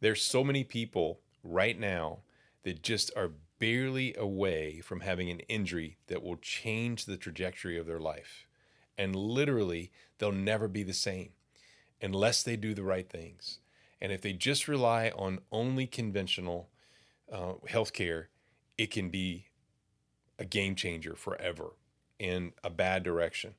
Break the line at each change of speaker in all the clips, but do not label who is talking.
There's so many people right now that just are barely away from having an injury that will change the trajectory of their life. And literally, they'll never be the same unless they do the right things. And if they just rely on only conventional healthcare, it can be a game changer forever in a bad direction.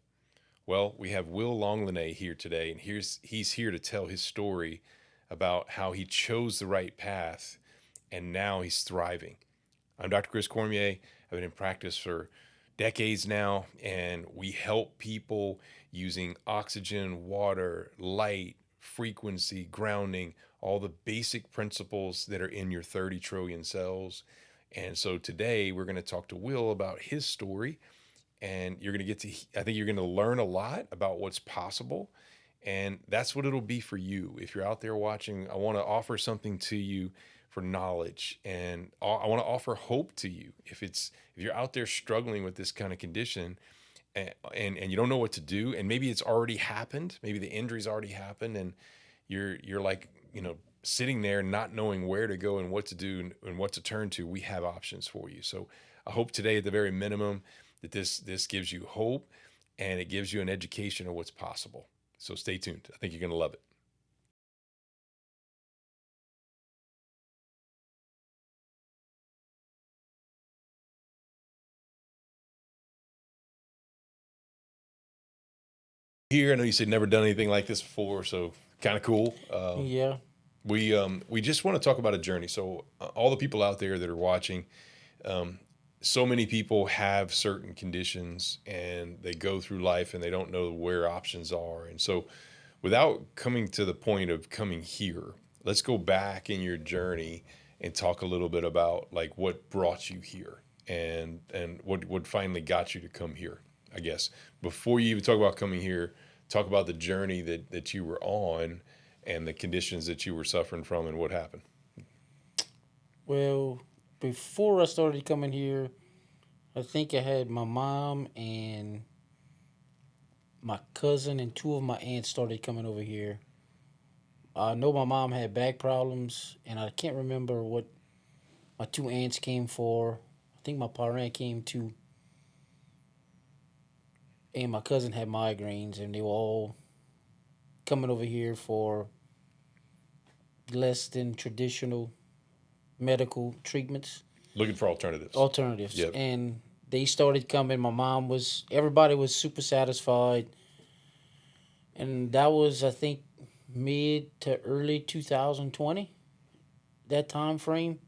Well, we have Will Longley here today, and he's here to tell his story about how he chose the right path and now he's thriving. I'm Dr. Chris Cormier. I've been in practice for decades now, and we help people using oxygen, water, light, frequency, grounding, all the basic principles that are in your 30 trillion cells. And so today we're going to talk to Will about his story, and you're going to get to, I think you're going to learn a lot about what's possible. And that's what it'll be for you. If you're out there watching, I want to offer something to you for knowledge, and I want to offer hope to you. If you're out there struggling with this kind of condition, and you don't know what to do, and maybe it's already happened, maybe the injury's already happened, and you're like, sitting there not knowing where to go and what to do and what to turn to, we have options for you. So I hope today, at the very minimum, that this gives you hope and it gives you an education of what's possible. So stay tuned. I think you're going to love it. Here, I know you said never done anything like this before, so kind of cool.
Yeah.
We just want to talk about a journey. So all the people out there that are watching, um, so many people have certain conditions and they go through life and they don't know where options are. And so, without coming to the point of coming here, let's go back in your journey and talk a little bit about like what brought you here and what finally got you to come here. I guess before you even talk about coming here, talk about the journey that you were on and the conditions that you were suffering from and what happened.
Well, before I started coming here, I think I had my mom and my cousin and two of my aunts started coming over here. I know my mom had back problems, and I can't remember what my two aunts came for. I think my parent came too, and my cousin had migraines, and they were all coming over here for less than traditional medical treatments,
Looking for alternatives.
alternatives.
Yep.
And they started coming. Everybody was super satisfied. And that was, I think, mid to early 2020, that time frame.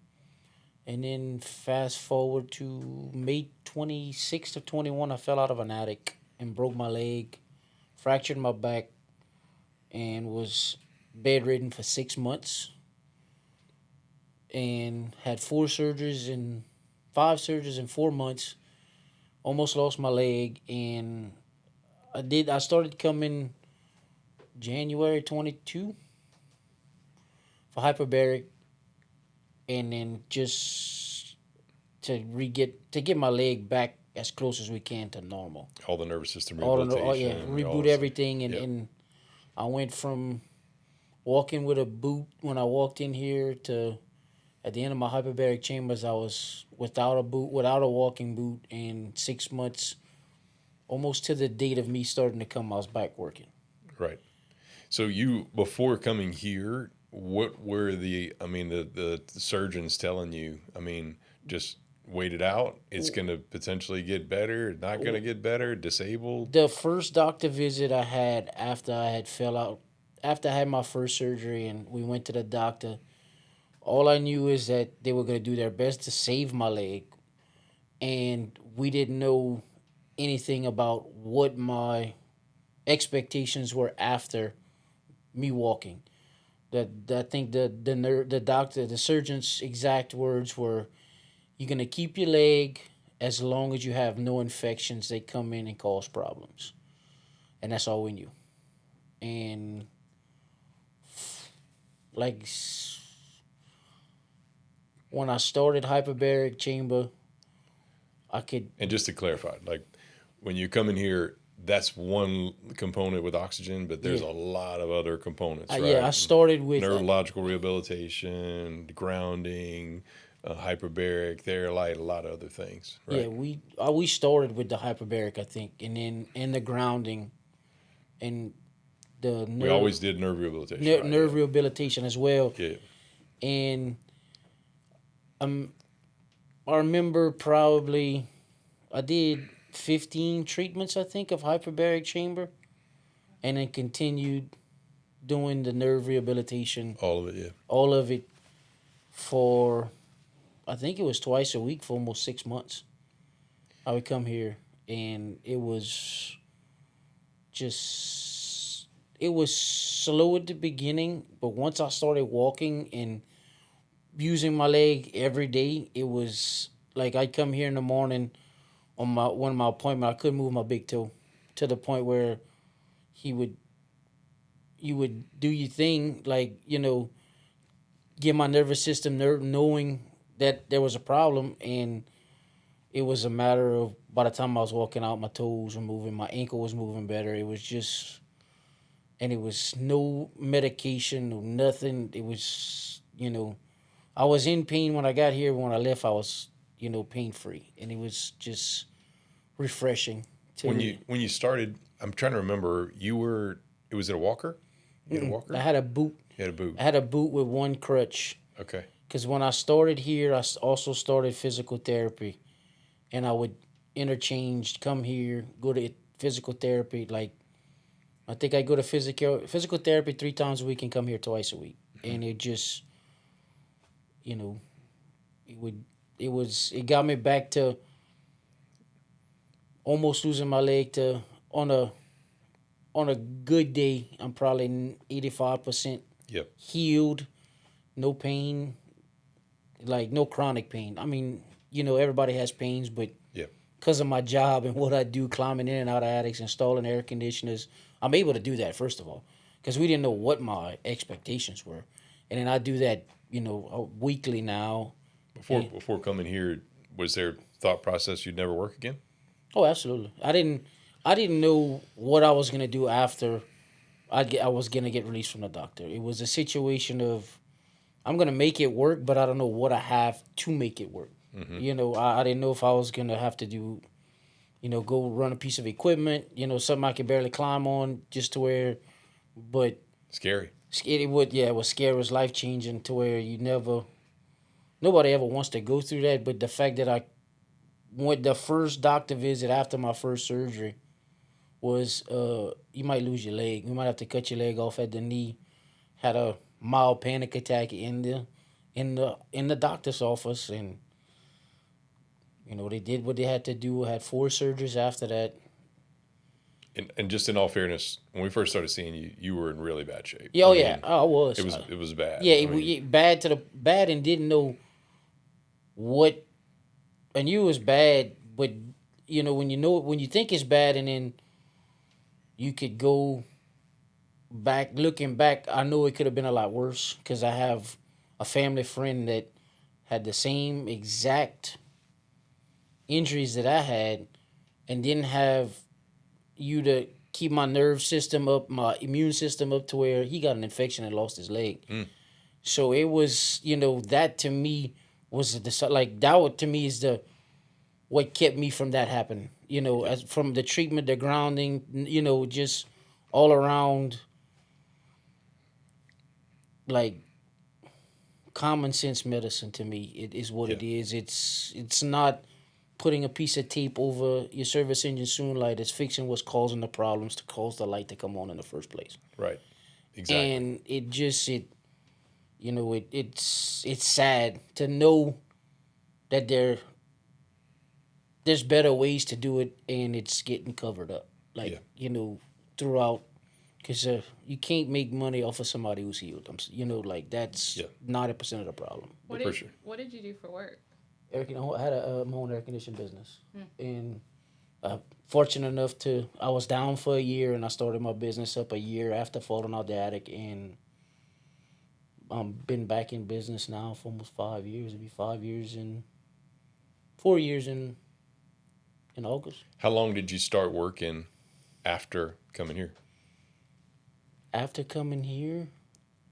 And then fast forward to May 26th of 21, I fell out of an attic and broke my leg, fractured my back, and was bedridden for 6 months and had five surgeries in 4 months. Almost lost my leg, and I started coming January 22 for hyperbaric, and then just to get my leg back as close as we can to normal.
All the nervous system
Oh yeah,
rehabilitation, all
reboot
this stuff.
everything,
Yep.
and I went from walking with a boot when I walked in here to at the end of my hyperbaric chambers, I was without a boot, without a walking boot, and 6 months, almost to the date of me starting to come, I was back working.
Right. So you, before coming here, what were the surgeons telling you? I mean, just wait it out. It's going to potentially get better, not going to get better, disabled.
The first doctor visit I had after I had fell out, after I had my first surgery, and we went to the doctor. All I knew is that they were going to do their best to save my leg, and we didn't know anything about what my expectations were after me walking. That I think the doctor, the surgeon's exact words were, "You're gonna keep your leg as long as you have no infections that come in and cause problems," and that's all we knew. And like when I started hyperbaric chamber, I could
And just to clarify, like when you come in here, that's one component with oxygen, but there's
Yeah.
a lot of other components,
Yeah, I
right?
started with
Neurological rehabilitation, grounding, hyperbaric, therapy, a lot of other things,
yeah,
right?
we started with the hyperbaric, I think, and then the grounding and the
We always did nerve rehabilitation, right?
nerve rehabilitation as well.
Yeah.
And I remember probably I did 15 treatments, I think, of hyperbaric chamber, and then continued doing the nerve rehabilitation,
All of it, yeah.
all of it for I think it was twice a week for almost 6 months. I would come here, and it was just it was slow at the beginning, but once I started walking and using my leg every day, it was like I'd come here in the morning on my one of my appointment, I couldn't move my big toe to the point where he would you would do your thing, like, get my nervous system knowing that there was a problem, and it was a matter of by the time I was walking out, my toes were moving, my ankle was moving better. It was just, and it was no medication, no nothing. It was, I was in pain when I got here. When I left, I was, pain free, and it was just refreshing
When
to.
you started, I'm trying to remember. Was it a walker? You had a
I
walker.
had a boot.
You had a boot.
I had a boot with one crutch.
Okay.
Because when I started here, also started physical therapy, and I would interchange, come here, go to physical therapy. Like, I think I go to physical therapy 3 times a week and come here twice a week, and it just, you know, it would it got me back to almost losing my leg to on a good day. I'm probably 85%
Yep.
healed, no pain, like no chronic pain. I mean, everybody has pains, but
Yep.
because of my job and what I do, climbing in and out of attics, installing air conditioners, I'm able to do that, first of all, because we didn't know what my expectations were. And then I do that, weekly now.
Before coming here, was there thought process you'd never work again?
Oh, absolutely. I didn't know what I was gonna do after I was gonna get released from the doctor. It was a situation of I'm gonna make it work, but I don't know what I have to make it work. I didn't know if I was gonna have to do, go run a piece of equipment, something I could barely climb on, just to where, but
Scary.
it was scary, it was life changing to where nobody ever wants to go through that. But the fact that I went the first doctor visit after my first surgery was, you might lose your leg. You might have to cut your leg off at the knee. Had a mild panic attack in the doctor's office, and they did what they had to do. Had 4 surgeries after that.
And just in all fairness, when we first started seeing you, you were in really bad shape.
Yeah,
I
oh
mean,
yeah, I was.
it was bad.
Yeah,
I mean,
bad to the bad, and didn't know what. And you was bad, but when you think it's bad, and then you could go back. Looking back, I know it could have been a lot worse because I have a family friend that had the same exact injuries that I had, and didn't have you to keep my nerve system up, my immune system up, to where he got an infection and lost his leg. So it was, that to me was like to me is the what kept me from that happening. As from the treatment, the grounding, just all around, like, common sense medicine to me. It is what
yeah.
it is. It's not putting a piece of tape over your service engine soon light. It's fixing what's causing the problems to cause the light to come on in the first place.
Right. Exactly.
And it just it's sad to know that there's better ways to do it, and it's getting covered up, like, throughout, because you can't make money off of somebody who's healed. Like, that's
Yeah.
90% of the problem.
For sure.
What did you do for work?
I had my own air conditioning business, and fortunate enough I was down for a year, and I started my business up a year after falling out the attic, and been back in business now for almost 5 years. It'll be 5 years and 4 years in August.
How long did you start working after coming here?
After coming here,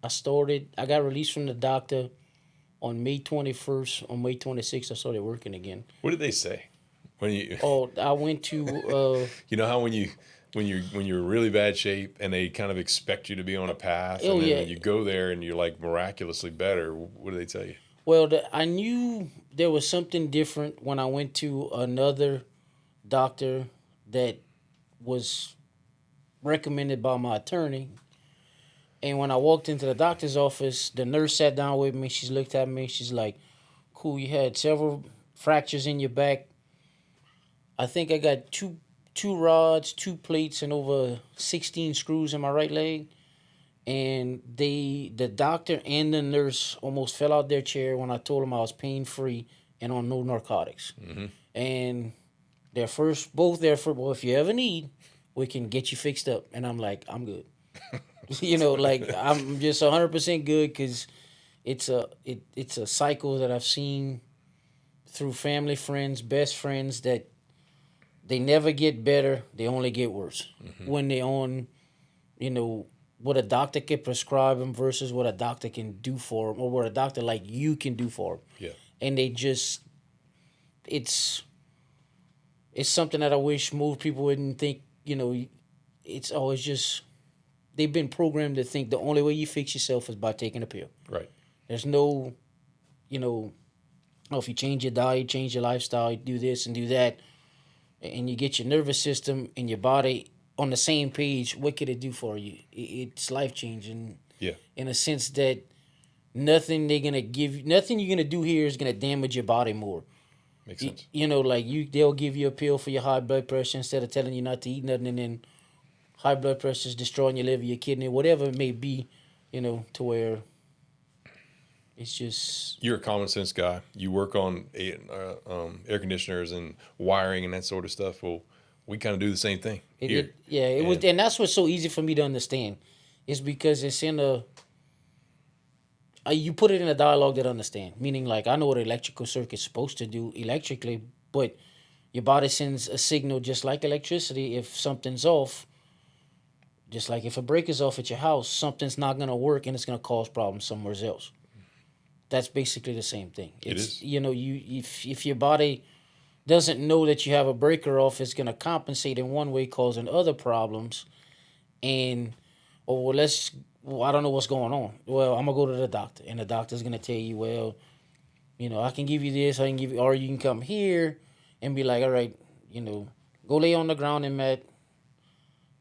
I got released from the doctor on May 21st. On May 26th, I started working again.
What did they say when you
Oh, I went to,
you know how when you're in really bad shape and they kind of expect you to be on a path,
oh
and then
yeah.
when you go there and you're like miraculously better, what do they tell you?
Well, I knew there was something different when I went to another doctor that was recommended by my attorney. And when I walked into the doctor's office, the nurse sat down with me. She looked at me. She's like, "Cool, you had several fractures in your back. I think I got two rods, two plates, and over 16 screws in my right leg." And the doctor and the nurse almost fell out their chair when I told them I was pain free and on no narcotics.
Mm-hmm.
And both their first, well, if you ever need, we can get you fixed up. And I'm like, I'm good. Like I'm just 100% good because it's a cycle that I've seen through family, friends, best friends that they never get better. They only get worse when they on, you know, what a doctor can prescribe them versus what a doctor can do for them, or what a doctor like you can do for them.
Yeah.
And they just, it's something that I wish more people wouldn't think. It's always just they've been programmed to think the only way you fix yourself is by taking a pill.
Right.
There's no, if you change your diet, change your lifestyle, you do this and do that, and you get your nervous system and your body on the same page, what could it do for you? It's life changing.
Yeah.
In a sense that nothing you're gonna do here is gonna damage your body more.
Makes sense.
They'll give you a pill for your high blood pressure instead of telling you not to eat nothing, and then high blood pressure is destroying your liver, your kidney, whatever it may be, to where it's just.
You're a common sense guy. You work on air conditioners and wiring and that sort of stuff. Well, we kind of do the same thing here.
And that's what's so easy for me to understand, is because it's in you put it in a dialogue that understand. Meaning, like, I know what an electrical circuit's supposed to do electrically, but your body sends a signal just like electricity. If something's off, just like if a breaker's off at your house, something's not gonna work and it's gonna cause problems somewhere else. That's basically the same thing.
It is.
If your body doesn't know that you have a breaker off, it's gonna compensate in one way, causing other problems. And I don't know what's going on. Well, I'm gonna go to the doctor, and the doctor's gonna tell you, well, I can give you this, I can give you, or you can come here and be like, all right, go lay on the ground and mat.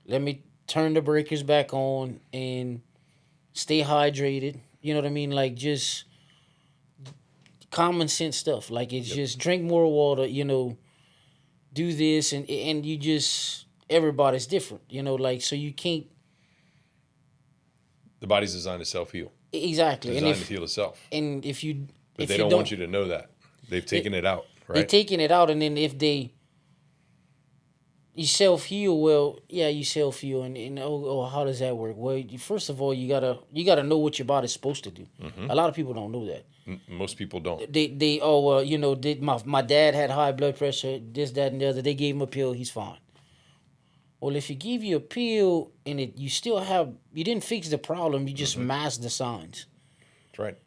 Let me turn the breakers back on and stay hydrated. You know what I mean? Like, just common sense stuff. Like, it's just drink more water, do this, and you just, everybody's different, like, so you can't.
The body's designed to self-heal.
Exactly.
It's designed to heal itself.
And if
they don't want you to know that. They've taken it out, right?
They're taking it out, and then if you self-heal, well, yeah, you self-heal, and how does that work? Well, first of all, you gotta know what your body's supposed to do. Mm-hmm. A lot of people don't know that.
Most people don't.
My dad had high blood pressure, this, that, and the other. They gave him a pill, he's fine. Well, if you give you a pill and you didn't fix the problem, you just mask the signs.
That's right.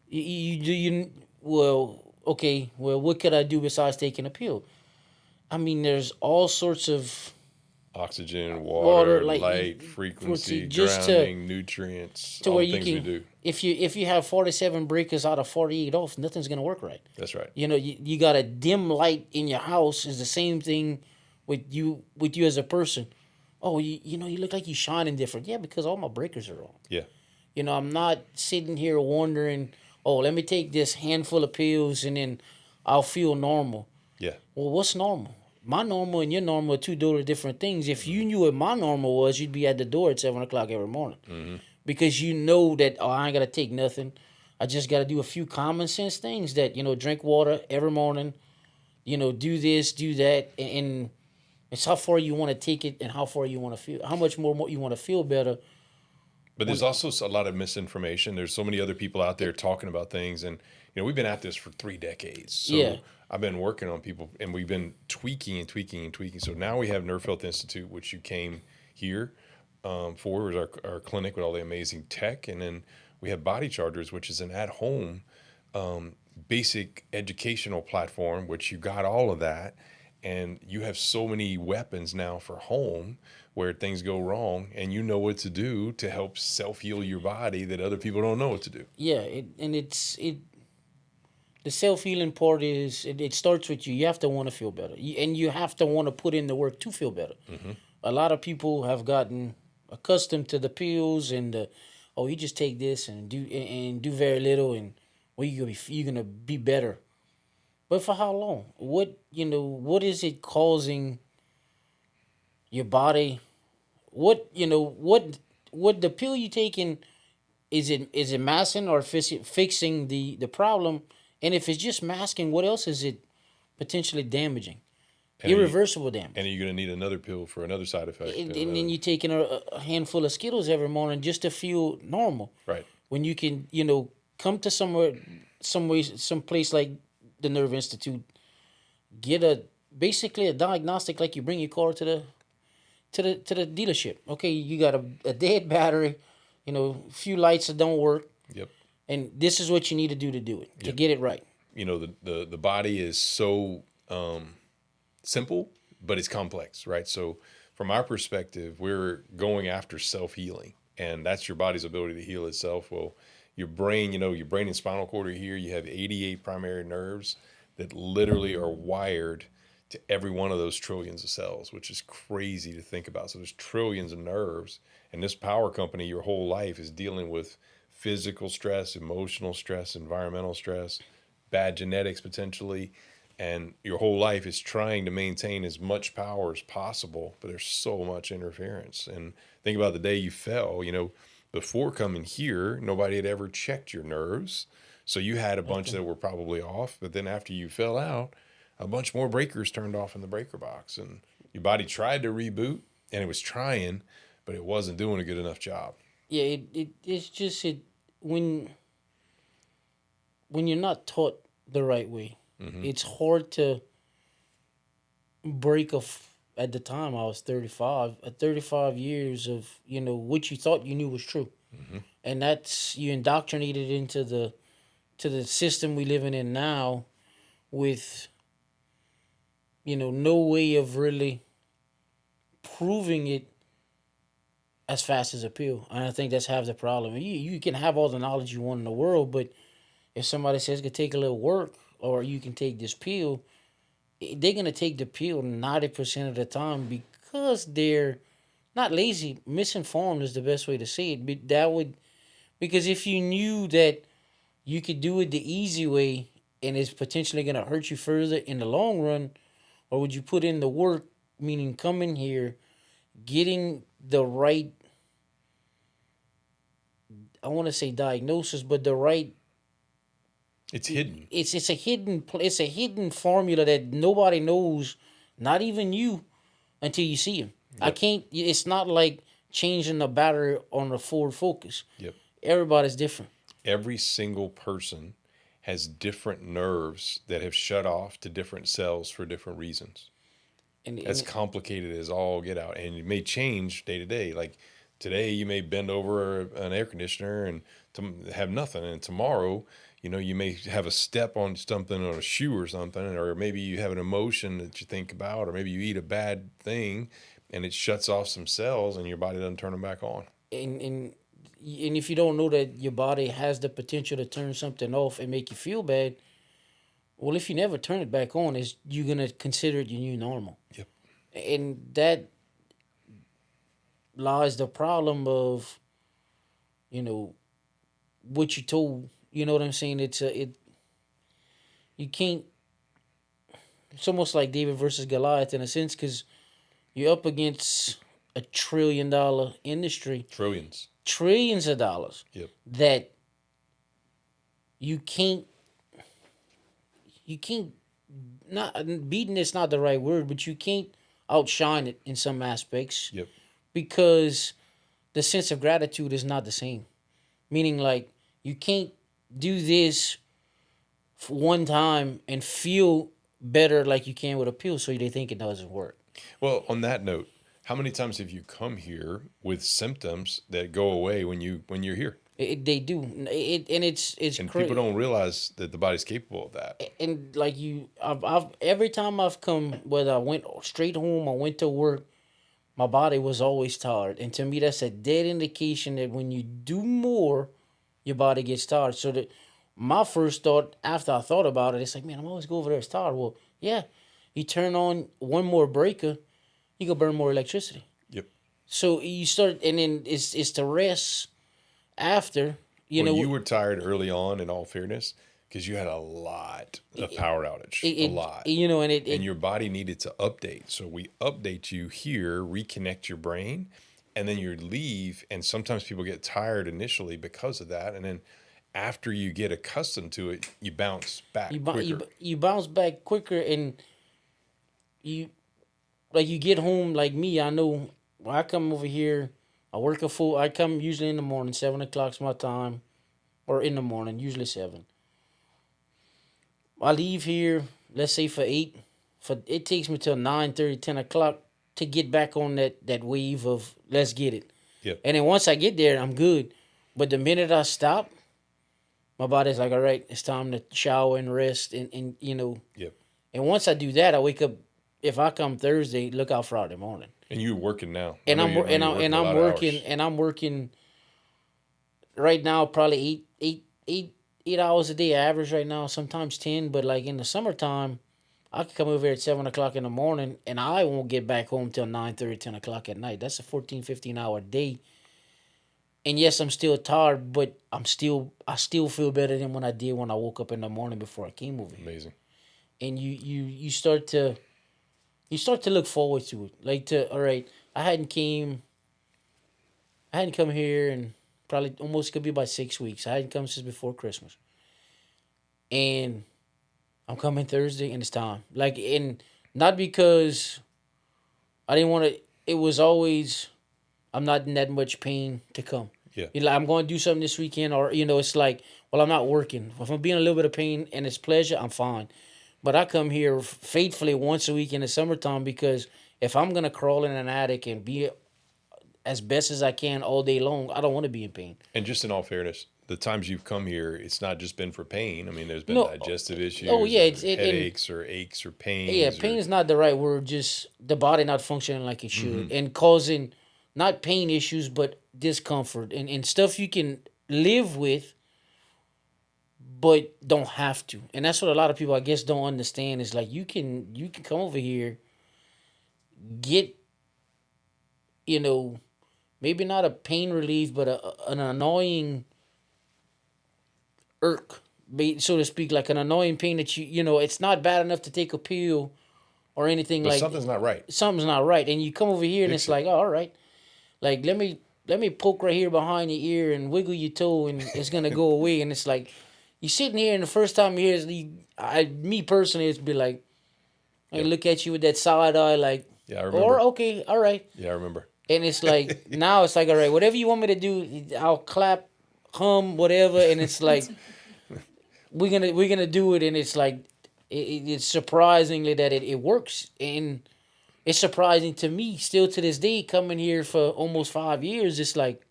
Okay, what could I do besides taking a pill? I mean, there's all sorts of
oxygen, water,
like,
light, frequency,
just
grounding, nutrients,
to
all
where
the things we do.
If you have 47 breakers out of 48 off, nothing's gonna work right.
That's right.
You got a dim light in your house is the same thing with you as a person. Oh, you look like you're shining different. Yeah, because all my breakers are on.
Yeah.
I'm not sitting here wondering, oh, let me take this handful of pills and then I'll feel normal.
Yeah.
Well, what's normal? My normal and your normal are two totally different things. If you knew what my normal was, you'd be at the door at 7 o'clock every morning. Mm-hmm. Because you know that, I ain't got to take nothing. I just got to do a few common sense things that, drink water every morning, do this, do that, and it's how far you want to take it and how far you want to feel, how much more you want to feel better.
But there's also a lot of misinformation. There's so many other people out there talking about things. And, we've been at this for 3 decades. So I've been working on people, and we've been tweaking and tweaking and tweaking. So now we have Nerf Health Institute, which you came here. Four was our clinic with all the amazing tech, and then we have Body Chargers, which is an at-home basic educational platform, which you got all of that, and you have so many weapons now for home where things go wrong, and you know what to do to help self-heal your body that other people don't know what to do.
Yeah, it the self healing part is it starts with you. You have to want to feel better, and you have to want to put in the work to feel better. A lot of people have gotten accustomed to the pills and the, oh, you just take this and do very little, and well, you're gonna be better. But for how long? What is it causing your body? What the pill you taking, is it masking or fixing the problem? And if it's just masking, what else is it potentially damaging?
And are you,
Irreversible damage.
and are you going to need another pill for another side effect?
And then you're taking a handful of Skittles every morning just to feel normal.
Right.
When you can, come to some place like the Nerve Institute, get basically a diagnostic like you bring your car to the dealership. Okay, you got a dead battery, a few lights that don't work,
Yep.
and this is what you need to do it to
Yep.
get it right.
The body is so simple, but it's complex, right? So from our perspective, we're going after self-healing, and that's your body's ability to heal itself. Well, your brain, your brain and spinal cord are here. You have 88 primary nerves that literally are wired to every one of those trillions of cells, which is crazy to think about. So there's trillions of nerves, and this power company your whole life is dealing with physical stress, emotional stress, environmental stress, bad genetics potentially, and your whole life is trying to maintain as much power as possible, but there's so much interference. And think about the day you fell, before coming here, nobody had ever checked your nerves. So you had a bunch that were probably off, but then after you fell out, a bunch more breakers turned off in the breaker box, and your body tried to reboot, and it was trying, but it wasn't doing a good enough job.
Yeah, it's just when you're not taught the right way, it's hard to break off. At the time, I was 35. 35 years of what you thought you knew was true, and that's you indoctrinated into the system we living in now, with no way of really proving it as fast as a pill. And I think that's half the problem. You can have all the knowledge you want in the world, but if somebody says it could take a little work, or you can take this pill, they're gonna take the pill 90% of the time because they're not lazy. Misinformed is the best way to say it. But because if you knew that you could do it the easy way and it's potentially gonna hurt you further in the long run, or would you put in the work, meaning coming here, getting the right, I want to say diagnosis, but the right.
It's hidden.
It's a hidden formula that nobody knows, not even you, until you see him. Yep. I can't. It's not like changing the battery on a Ford Focus.
Yep.
Everybody's different.
Every single person has different nerves that have shut off to different cells for different reasons. And as complicated as all get out, and it may change day to day. Like today, you may bend over an air conditioner and have nothing, and tomorrow, you may have a step on something, on a shoe or something, or maybe you have an emotion that you think about, or maybe you eat a bad thing, and it shuts off some cells, and your body doesn't turn them back on.
And if you don't know that your body has the potential to turn something off and make you feel bad, well, if you never turn it back on, you're gonna consider it your new normal.
Yep.
And that lies the problem of, what you told. You know what I'm saying? You can't. It's almost like David versus Goliath in a sense, because you're up against $1 trillion industry, trillions of dollars.
Yep.
That you can't. Not beating is not the right word, but you can't outshine it in some aspects.
Yep.
Because the sense of gratitude is not the same. Meaning, like, you can't do this for one time and feel better like you can with a pill, so they think it doesn't work.
Well, on that note, How many times have you come here with symptoms that go away when you're here?
They do. And it's
And people
crazy.
don't realize that the body's capable of that.
And like I've every time I've come, whether I went straight home or went to work, my body was always tired. And to me, that's a dead indication that when you do more, your body gets tired. So that my first thought after I thought about it, it's like, man, I'm always go over there, it's tired. Well, yeah, you turn on one more breaker, you can burn more electricity.
Yep.
So you start, and then it's the rest after. You
Well,
know,
you were tired early on, in all fairness, because you had a lot of power outage, a lot.
you know, and
And your body needed to update. So we update you here, reconnect your brain, and then you leave. And sometimes people get tired initially because of that. And then after you get accustomed to it, you bounce back quicker.
you bounce back quicker, and you like you get home like me. I know when I come over here, I work a full. I come usually in the morning, 7 o'clock's my time, or in the morning, usually 7. I leave here, let's say for 8. For it takes me till 9:30, 10 o'clock to get back on that wave of let's get it.
Yep.
And then once I get there, I'm good. But the minute I stop, my body's like, all right, it's time to shower and rest, and you know.
Yep.
And once I do that, I wake up. If I come Thursday, look out Friday morning.
And you're working now.
And
I know
I'm
a lot of
working
hours.
and I'm working right now probably 8 hours a day average right now, sometimes 10. But like in the summertime, I could come over here at 7 o'clock in the morning and I won't get back home till 9:30, 10 o'clock at night. That's a 14, 15 hour day. And yes, I'm still tired, but I still feel better than when I did when I woke up in the morning before I came over here.
Amazing.
And you start to look forward to it. Like to all right, I hadn't come here in probably almost could be about 6 weeks. I hadn't come since before Christmas. And I'm coming Thursday and it's time. Like, and not because I didn't want to, it was always, I'm not in that much pain to come.
Yeah.
You know, like, I'm going to do something this weekend, or, you know, it's like, well, I'm not working. If I'm being a little bit of pain and it's pleasure, I'm fine. But I come here faithfully once a week in the summertime because if I'm going to crawl in an attic and be as best as I can all day long, I don't want to be in pain.
And just in all fairness, the times you've come here, it's not just been for pain. I mean, there's been
No,
digestive issues,
oh yeah,
or headaches, or aches, or
yeah,
pains.
pain
Or,
is not the right word. Just the body not functioning like it should, and causing not pain issues, but discomfort and stuff you can live with, but don't have to. And that's what a lot of people, I guess, don't understand. Is like you can come over here, get, you know, maybe not a pain relief, but an annoying irk, so to speak, like an annoying pain that you know it's not bad enough to take a pill or anything
but
like
something's not right.
something's not right, and you come over here and
Fix
it's
it.
like, oh, all right, like let me poke right here behind your ear and wiggle your toe and it's gonna go away, and it's like you sitting here and the first time you hear it, me personally, it's be like I
Yep.
look at you with that side eye like,
Yeah, I remember.
or okay, all right,
Yeah, I remember.
and it's like now it's like, all right, whatever you want me to do, I'll clap, hum, whatever, and it's like we're gonna do it, and it's like it's surprisingly that it works, and it's surprising to me still to this day coming here for almost 5 years. It's like,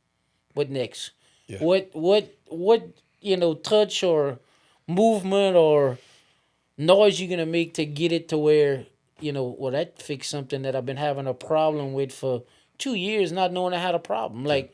what next?
Yeah.
What touch or movement or noise you gonna make to get it to where well, that fixed something that I've been having a problem with for 2 years, not knowing I had a problem. Like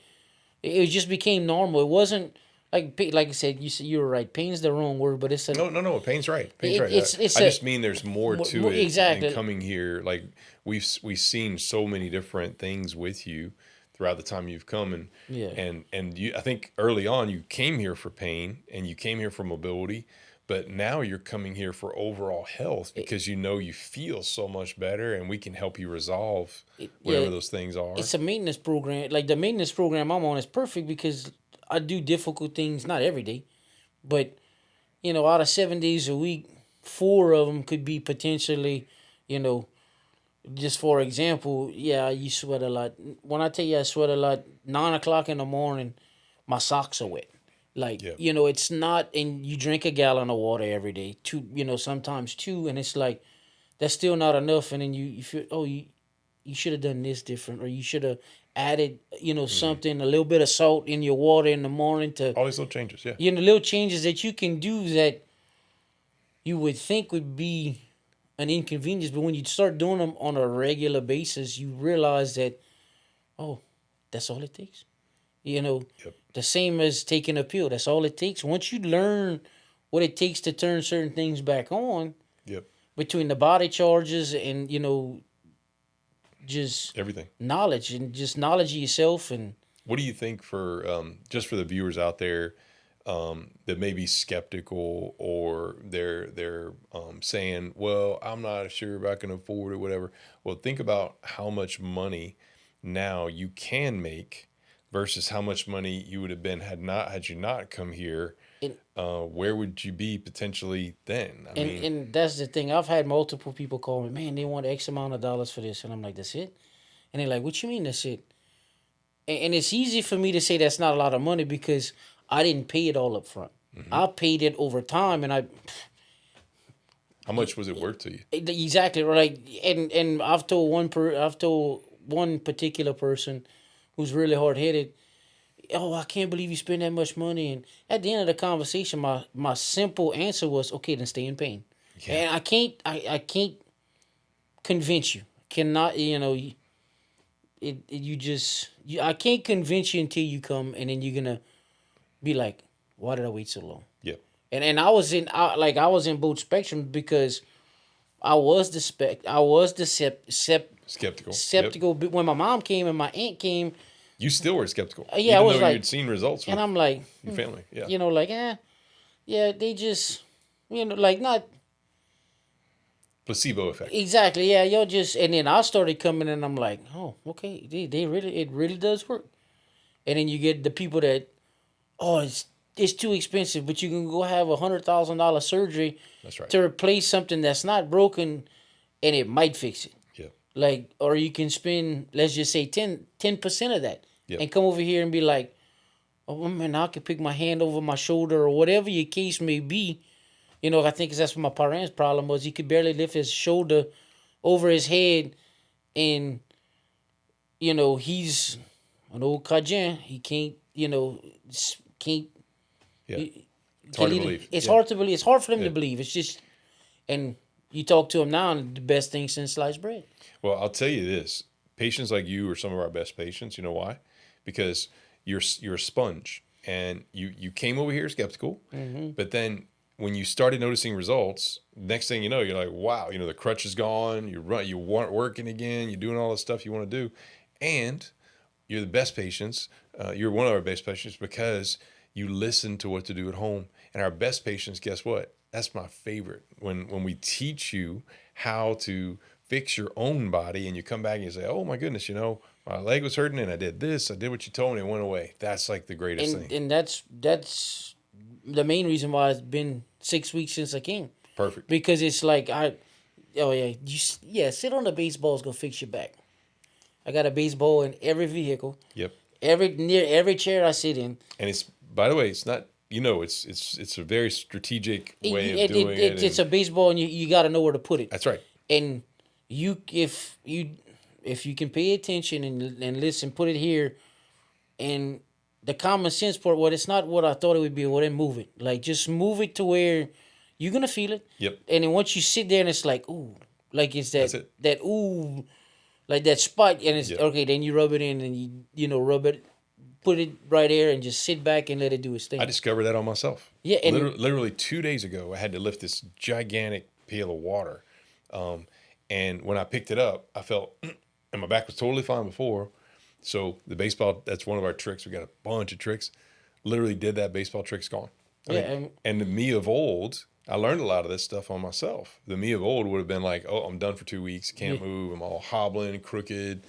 it just became normal. It wasn't like I said. You were right. Pain's the wrong word, but it's a
No. Pain's right. Pain's right.
it's
I
a
just mean there's more to it
exactly.
than coming here. Like we've seen so many different things with you throughout the time you've come, and
Yeah.
and you. I think early on you came here for pain and you came here for mobility, but now you're coming here for overall health because you feel so much better, and we can help you resolve whatever
yeah,
those things are.
It's a maintenance program. Like the maintenance program I'm on is perfect because I do difficult things not every day, but out of 7 days a week, 4 of them could be potentially, you know, just for example, yeah, you sweat a lot. When I tell you I sweat a lot, 9 o'clock in the morning, my socks are wet. Like,
Yeah.
it's not, and you drink a gallon of water every day, two, sometimes two, and it's like, that's still not enough. And then you feel, you should have done this different, or you should have added, something, a little bit of salt in your water in the morning to,
All these little changes, yeah.
little changes that you can do that you would think would be an inconvenience, but when you start doing them on a regular basis, you realize that, oh, that's all it takes.
Yep.
The same as taking a pill. That's all it takes. Once you learn what it takes to turn certain things back on,
Yep.
between the body charges and just
Everything.
knowledge and just knowledge of yourself. And
What do you think for just for the viewers out there that may be skeptical, or they're saying, "Well, I'm not sure if I can afford it, whatever." Well, think about how much money now you can make versus how much money you would have been had you not come here.
and
Where would you be potentially then? I
and,
mean,
and that's the thing. I've had multiple people call me, man, they want X amount of dollars for this, and I'm like, that's it. And they're like, what you mean that's it? And it's easy for me to say that's not a lot of money because I didn't pay it all up front. I paid it over time, and
how much was it worth to you?
exactly right. And I've told one particular person who's really hard headed, oh, I can't believe you spend that much money. And at the end of the conversation, my simple answer was, okay, then stay in pain.
Yeah.
And I can't convince you. Cannot, I can't convince you until you come, and then you're gonna be like, why did I wait so long?
Yeah.
And I was in both spectrums because I was
Skeptical.
skeptical. But when my mom came and my aunt came,
You still were skeptical.
Yeah, I
even
was
though
like-
you'd seen results with
and I'm like,
your family. Yeah.
yeah, they just, like not
Placebo effect.
exactly. Yeah, y'all just, and then I started coming and I'm like, oh, okay, it really does work. And then you get the people that, oh, it's too expensive, but you can go have $100,000 surgery
That's right.
to replace something that's not broken, and it might fix it.
Yeah.
Like, or you can spend, let's just say 10% of that,
Yep.
and come over here and be like, oh man, I can pick my hand over my shoulder or whatever your case may be. I think that's what my parents' problem was. He could barely lift his shoulder over his head, and he's an old Cajun. He can't, can't.
Yeah.
It's
It's hard to believe.
It's
Yeah.
hard to believe. It's hard for them
Yeah.
to believe. It's just, and you talk to him now, and the best thing since sliced bread.
Well, I'll tell you this: patients like you are some of our best patients. You know why? Because you're a sponge, and you came over here skeptical, but then when you started noticing results, next thing you know, you're like, wow, the crutch is gone. You weren't working again. You're doing all the stuff you want to do, and you're the best patients. You're one of our best patients because you listen to what to do at home. And our best patients, guess what? That's my favorite. When we teach you how to fix your own body, and you come back and you say, oh my goodness, my leg was hurting and I did this. I did what you told me. It went away. That's like the greatest thing.
And that's the main reason why it's been 6 weeks since I came.
Perfect.
Because it's like sit on the baseball is gonna fix your back. I got a baseball in every vehicle.
Yep.
Near every chair I sit in.
And it's, by the way, it's not, it's a very strategic way of doing it.
It's a baseball, and you got to know where to put it.
That's right.
And if you can pay attention and listen, put it here, and the common sense part, it's not what I thought it would be, well, then move it. Like, just move it to where you're going to feel it.
Yep.
And then once you sit there and it's like, ooh, like it's
That's it.
that ooh, like that spot, and it's,
Yep.
okay, then you rub it in, and you rub it, put it right there, and just sit back and let it do its thing.
I discovered that on myself.
Yeah, and
literally 2 days ago, I had to lift this gigantic pail of water. And when I picked it up, I felt, and my back was totally fine before. So the baseball, that's one of our tricks. We got a bunch of tricks. Literally did that baseball trick's gone. And the me of old, I learned a lot of this stuff on myself. The me of old would have been like, oh, I'm done for 2 weeks. Can't move. I'm all hobbling, crooked.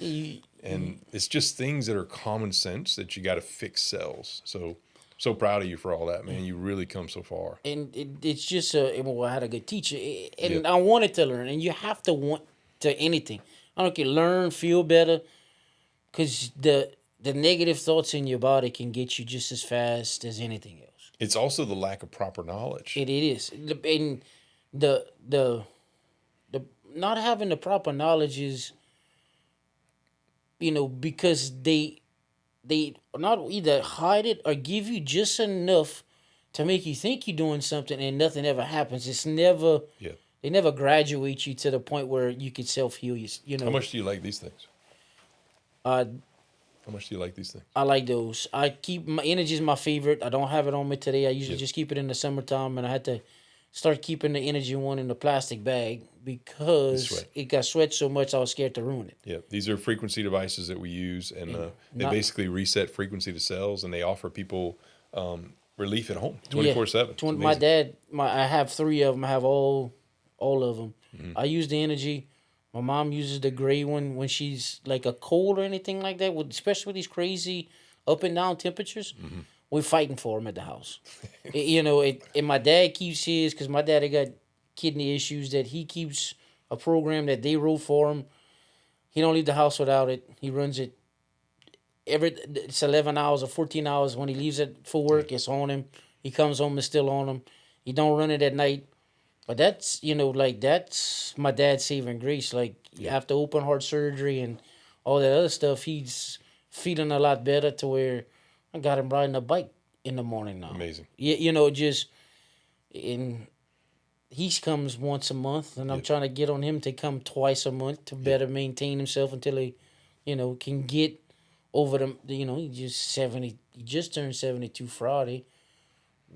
And it's just things that are common sense that you got to fix cells. So proud of you for all that, man. You really come so far.
And it's just I had a good teacher, and I wanted to learn. And you have to want to anything. I don't care, learn, feel better, because the negative thoughts in your body can get you just as fast as anything else.
It's also the lack of proper knowledge.
It is, and the not having the proper knowledge is because they not either hide it or give you just enough to make you think you're doing something and nothing ever happens. It's never
Yeah.
They never graduate you to the point where you can self heal.
How much do you like these things?
Uh,
How much do you like these things?
I like those. I keep my energy is my favorite. I don't have it on me today. I usually
Yep.
just keep it in the summertime, and I had to start keeping the energy one in the plastic bag because
sweat.
it got sweat so much I was scared to ruin it.
Yeah, these are frequency devices that we use, and they
not-
basically reset frequency to cells, and they offer people relief at home,
Yeah,
24/7. It's
my
amazing.
dad, I have three of them. I have all of them.
Mm-hmm.
I use the energy. My mom uses the gray one when she's like a cold or anything like that. Especially with these crazy up and down temperatures,
Mm-hmm.
we're fighting for him at the house. And my dad keeps his because my dad got kidney issues that he keeps a program that they wrote for him. He don't leave the house without it. He runs it it's 11 hours or 14 hours. When he leaves it for work, it's on him. He comes home, it's still on him. He don't run it at night. But that's my dad's saving grace. Like after open heart surgery and all that other stuff, he's feeling a lot better to where I got him riding a bike in the morning now.
Amazing.
Just in he comes once a month, and I'm trying to get on him to come twice a month to better maintain himself until he, can get over he just turned 72 Friday.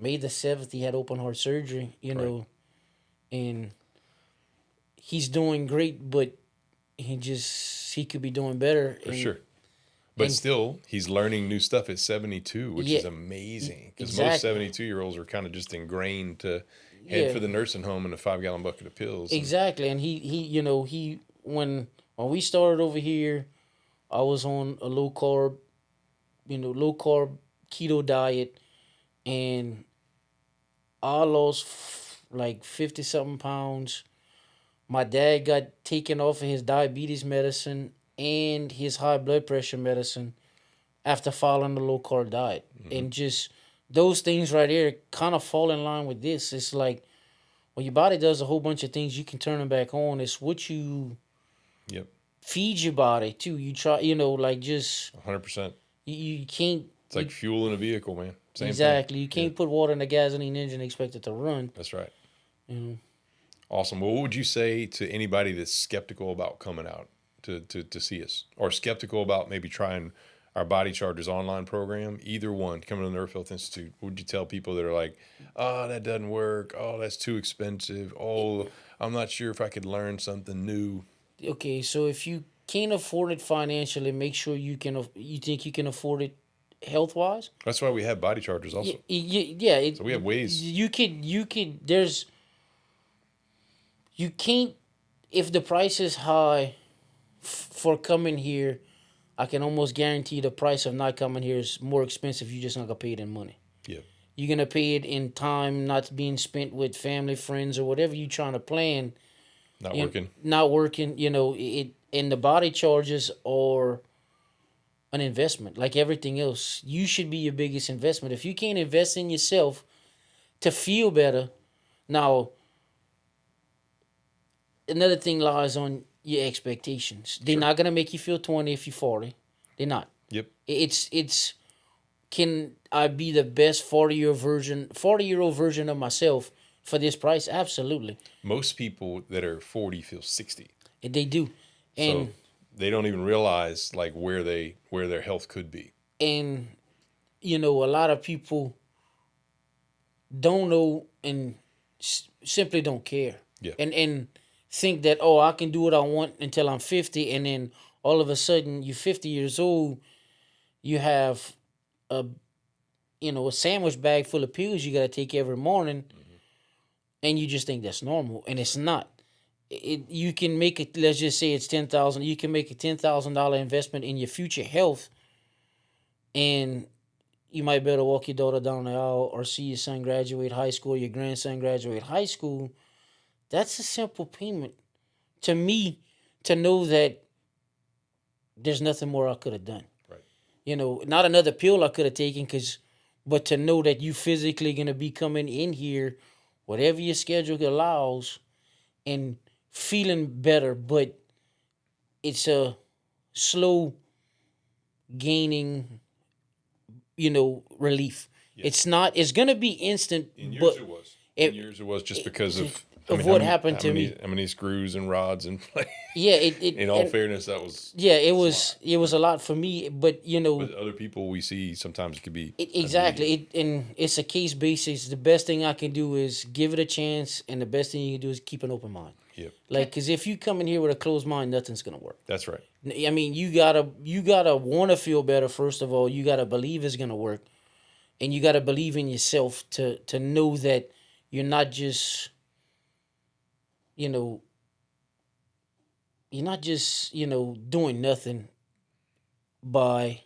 May the 7th, he had open heart surgery, and he's doing great, but he could be doing better.
For sure. But still, he's learning new stuff at 72, which is amazing. Because most 72-year-olds are kind of just ingrained to head for the nursing home and a 5-gallon bucket of pills.
Exactly. And he when we started over here, I was on a low carb keto diet, and I lost like 50 something pounds. My dad got taken off of his diabetes medicine and his high blood pressure medicine after following the low carb diet. And just those things right there kind of fall in line with this. It's like when your body does a whole bunch of things, you can turn them back on. It's what you feed your body too. You try, just
100%.
you can't.
It's like fuel in a vehicle, man. Same
exactly.
thing.
You can't put water in a gasoline engine and expect it to run.
That's right.
You
Awesome. Well, what would you say to anybody that's skeptical about coming out to see us, or skeptical about maybe trying our Body Chargers online program? Either one, coming to the Nerve Health Institute. What would you tell people that are like, oh, that doesn't work. Oh, that's too expensive. Oh, I'm not sure if I could learn something new.
Okay, so if you can't afford it financially, make sure you think you can afford it health wise.
That's why we have Body Chargers also.
Yeah.
So we have ways.
You could. You can't. If the price is high for coming here, I can almost guarantee the price of not coming here is more expensive. You're just not gonna pay it in money.
Yeah.
You're gonna pay it in time not being spent with family, friends, or whatever you're trying to plan. Not working. And the body charges are an investment, like everything else. You should be your biggest investment. If you can't invest in yourself to feel better, now another thing lies on your expectations. They're not gonna make you feel 20 if you're 40. They're not.
Yep.
It's can I be the best 40-year-old version of myself for this price? Absolutely.
Most people that are 40 feel 60.
And they do. And
so they don't even realize like where their health could be.
And a lot of people don't know and simply don't care.
Yeah.
And think that, oh, I can do what I want until I'm 50, and then all of a sudden you're 50 years old, you have a sandwich bag full of pills you got to take every morning, and you just think that's normal, and it's not. You can make it. Let's just say it's $10,000. You can make a $10,000 investment in your future health, and you might be able to walk your daughter down the aisle or see your son graduate high school, your grandson graduate high school. That's a simple payment to me to know that there's nothing more I could have done.
Right.
Not another pill I could have taken, but to know that you physically going to be coming in here, whatever your schedule allows, and feeling better. But it's a slow gaining, relief.
Yeah.
It's not. It's gonna be instant,
In
but
yours it was. In
it,
yours it was just because of
of what happened to me.
how many screws and rods and
Yeah, it
in all
and
fairness that was
yeah, it
it's a
was
lot.
it was a lot for me. But
But other people we see sometimes it could be
exactly.
immediate.
And it's a case basis. The best thing I can do is give it a chance, and the best thing you can do is keep an open mind.
Yep.
Like, because if you come in here with a closed mind, nothing's gonna work.
That's right.
I mean, you gotta want to feel better. First of all, you gotta believe it's gonna work, and you gotta believe in yourself to know that you're not just you know you're not just doing nothing by,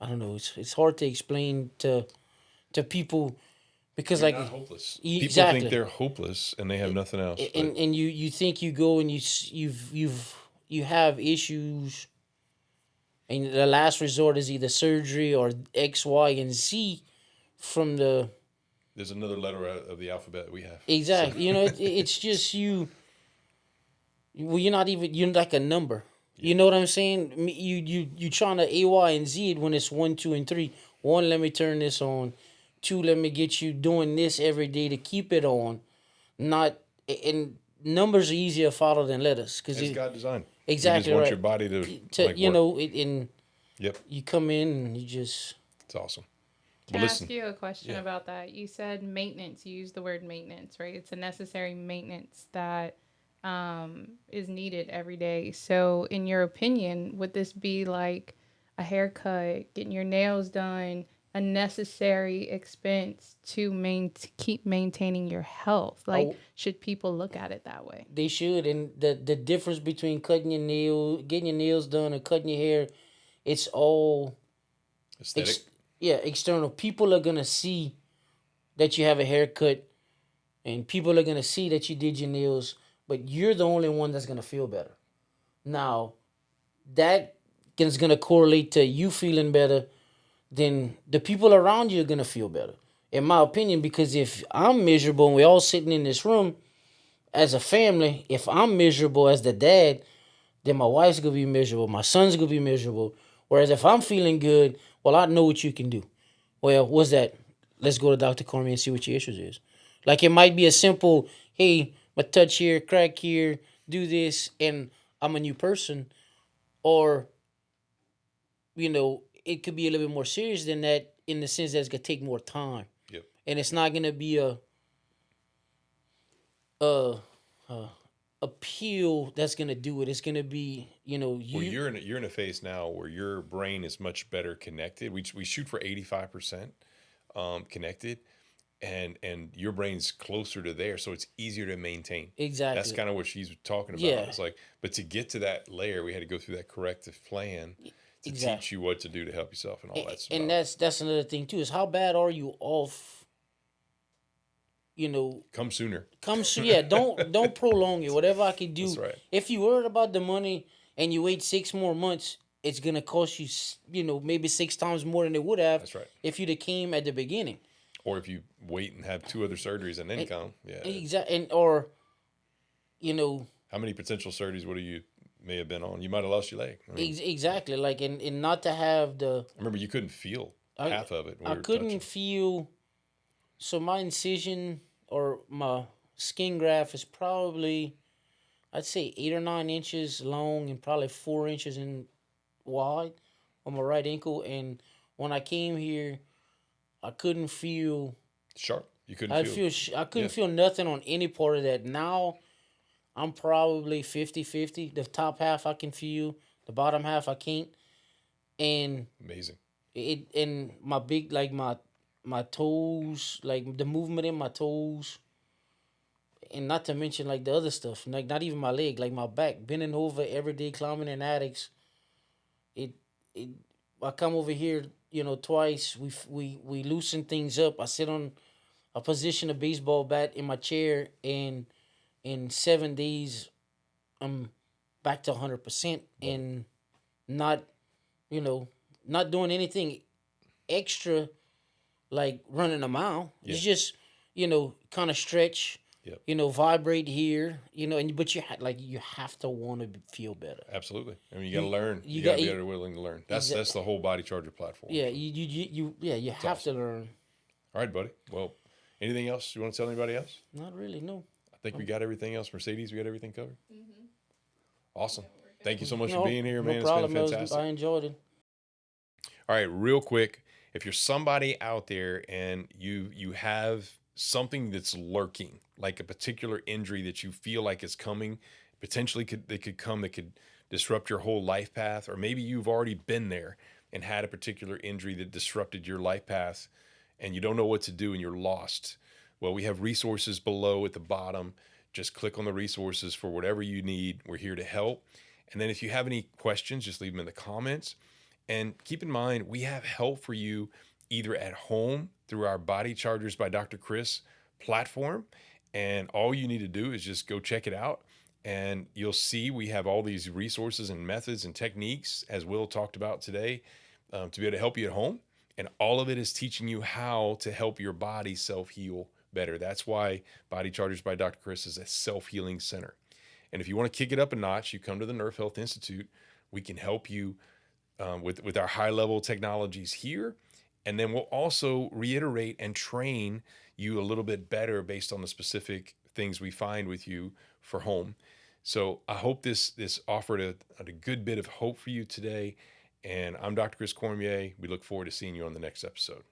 I don't know. It's hard to explain to people because
You're
like
not hopeless. People think
exactly.
they're hopeless and they have nothing else. But
And you think you go and you have issues, and the last resort is either surgery or X, Y, and Z from the
there's another letter out of the alphabet we have. So
exactly. It's just you. Well, you're like a number. You know what I'm saying? You trying to A, Y, and Z it when it's 1, 2, and 3. 1, let me turn this on. 2, let me get you doing this every day to keep it on. Not and numbers are easier to follow than letters because
it's God designed.
exactly
We just want
right.
your body to
To
like work.
and
Yep.
you come in and you just
It's awesome.
Can
But
I
listen,
ask you a question
yeah.
about that? You said maintenance. You used the word maintenance, right? It's a necessary maintenance that is needed every day. So, in your opinion, would this be like a haircut, getting your nails done, a necessary expense to keep maintaining your health? Like,
oh
should people look at it that way?
they should. And the difference between getting your nails done, and cutting your hair, it's all
Aesthetic.
ex- yeah, external. People are gonna see that you have a haircut, and people are gonna see that you did your nails, but you're the only one that's gonna feel better. Now that is gonna correlate to you feeling better, then the people around you are gonna feel better. In my opinion, because if I'm miserable and we're all sitting in this room as a family, if I'm miserable as the dad, then my wife's gonna be miserable, my son's gonna be miserable. Whereas if I'm feeling good, well, I know what you can do. Well, what's that? Let's go to Dr. Cormier and see what your issues is. Like, it might be a simple, hey, my touch here, crack here, do this, and I'm a new person. Or, it could be a little bit more serious than that, in the sense that it's gonna take more time.
Yep.
And it's not gonna be a a pill that's gonna do it. It's gonna be,
Well, you're in a phase now where your brain is much better connected. We shoot for 85% connected, and your brain's closer to there, so it's easier to maintain. That's
exactly.
kind of what she's talking about.
Yeah,
It's like, but to get to that layer, we had to go through that corrective plan to
exactly.
teach you what to do to help yourself and all that's
And
about.
that's another thing too, is how bad are you off, you know
Come sooner.
come soon. Yeah, don't prolong it. Whatever I can
That's
do.
right.
If you worried about the money and you wait 6 more months, it's gonna cost you, maybe 6 times more than it would have
That's right.
if you'd have came at the beginning.
Or if you wait and have 2 other surgeries and then come, yeah.
Exactly. And or you know
How many potential surgeries would you may have been on? You might have lost your leg. I mean,
exactly, like, and not to have the
remember you couldn't feel
I
half of it when
I
we were
couldn't
touching.
feel. So my incision or my skin graft is probably, I'd say, 8 or 9 inches long and probably 4 inches in wide on my right ankle. And when I came here, I couldn't feel.
Sharp. You couldn't feel.
I couldn't
Yeah.
feel nothing on any part of that. Now I'm probably 50-50. The top half I can feel, the bottom half I can't. And
Amazing.
my big, like, my toes, like the movement in my toes, and not to mention like the other stuff, like not even my leg, like my back, bending over every day, climbing in attics. It it I come over here, twice. We loosen things up. I sit on a position a baseball bat in my chair, and in 7 days I'm back to 100%,
Love it.
and not you know not doing anything extra like running a mile.
Yeah.
It's just kind of stretch,
Yep.
Vibrate here, but you have to want to feel better.
Absolutely. I mean, you got to
You
learn.
you
You got
got
to be
you,
willing to learn. That's the whole body charger platform.
yeah,
So,
you have
awesome.
to learn.
All right, buddy. Well, anything else you want to tell anybody else?
Not really, no.
I think we got everything else. Mercedes, we got everything covered. Awesome. Thank you so much for
No,
being here,
no
man. It's been
problem.
fantastic.
I enjoyed it.
All right, real quick, if you're somebody out there and you have something that's lurking, like a particular injury that you feel like is coming, potentially that could disrupt your whole life path, or maybe you've already been there and had a particular injury that disrupted your life path and you don't know what to do and you're lost. Well, we have resources below at the bottom. Just click on the resources for whatever you need. We're here to help. And then if you have any questions, just leave them in the comments. And keep in mind, we have help for you either at home through our Body Chargers by Dr. Chris platform. And all you need to do is just go check it out. And you'll see we have all these resources and methods and techniques, as Will talked about today, to be able to help you at home. And all of it is teaching you how to help your body self-heal better. That's why Body Chargers by Dr. Chris is a self-healing center. And if you want to kick it up a notch, you come to the Nerve Health Institute. We can help you with our high-level technologies here. And then we'll also reiterate and train you a little bit better based on the specific things we find with you for home. So I hope this offered a good bit of hope for you today. And I'm Dr. Chris Cormier. We look forward to seeing you on the next episode.